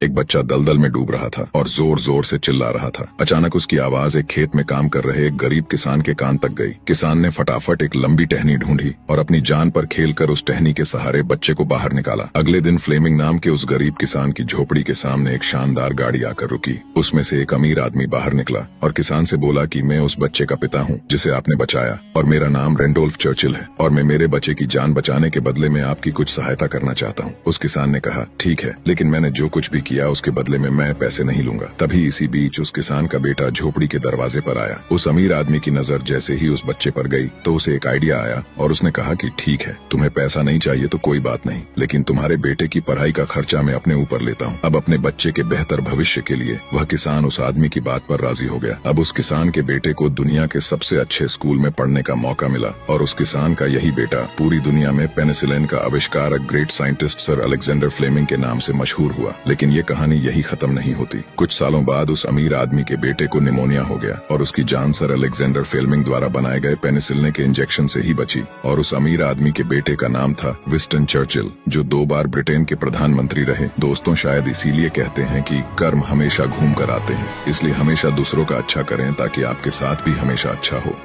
एक बच्चा दलदल में डूब रहा था और जोर जोर से चिल्ला रहा था। अचानक उसकी आवाज एक खेत में काम कर रहे एक गरीब किसान के कान तक गई। किसान ने फटाफट एक लंबी टहनी ढूंढी और अपनी जान पर खेलकर उस टहनी के सहारे बच्चे को बाहर निकाला। अगले दिन फ्लेमिंग नाम के उस गरीब किसान की झोपड़ी के सामने एक शानदार गाड़ी आकर रुकी। उसमें से एक अमीर आदमी बाहर निकला और किसान से बोला कि मैं उस बच्चे का पिता हूँ जिसे आपने बचाया, और मेरा नाम रेंडोल्फ चर्चिल है, और मैं मेरे बच्चे की जान बचाने के बदले में आपकी कुछ सहायता करना चाहता हूँ। उस किसान ने कहा, ठीक है, लेकिन मैंने जो कुछ भी किया उसके बदले में मैं पैसे नहीं लूंगा। तभी इसी बीच उस किसान का बेटा झोपड़ी के दरवाजे पर आया। उस अमीर आदमी की नजर जैसे ही उस बच्चे पर गई तो उसे एक आइडिया आया और उसने कहा कि ठीक है, तुम्हें पैसा नहीं चाहिए तो कोई बात नहीं, लेकिन तुम्हारे बेटे की पढ़ाई का खर्चा मैं अपने ऊपर लेता हूँ। अब अपने बच्चे के बेहतर भविष्य के लिए वह किसान उस आदमी की बात पर राजी हो गया। अब उस किसान के बेटे को दुनिया के सबसे अच्छे स्कूल में पढ़ने का मौका मिला और उस किसान का यही बेटा पूरी दुनिया में पेनिसिलिन का आविष्कारक great scientist sir Alexander Fleming के नाम से मशहूर हुआ। लेकिन ये कहानी यही खत्म नहीं होती। कुछ सालों बाद उस अमीर आदमी के बेटे को निमोनिया हो गया और उसकी जान सर अलेक्जेंडर फ्लेमिंग द्वारा बनाए गए पेनिसिलिन के इंजेक्शन से ही बची। और उस अमीर आदमी के बेटे का नाम था विंस्टन चर्चिल, जो 2 बार ब्रिटेन के प्रधानमंत्री रहे। दोस्तों, शायद इसीलिए कहते हैं कि कर्म हमेशा घूम कर आते हैं, इसलिए हमेशा दूसरों का अच्छा करें ताकि आपके साथ भी हमेशा अच्छा हो।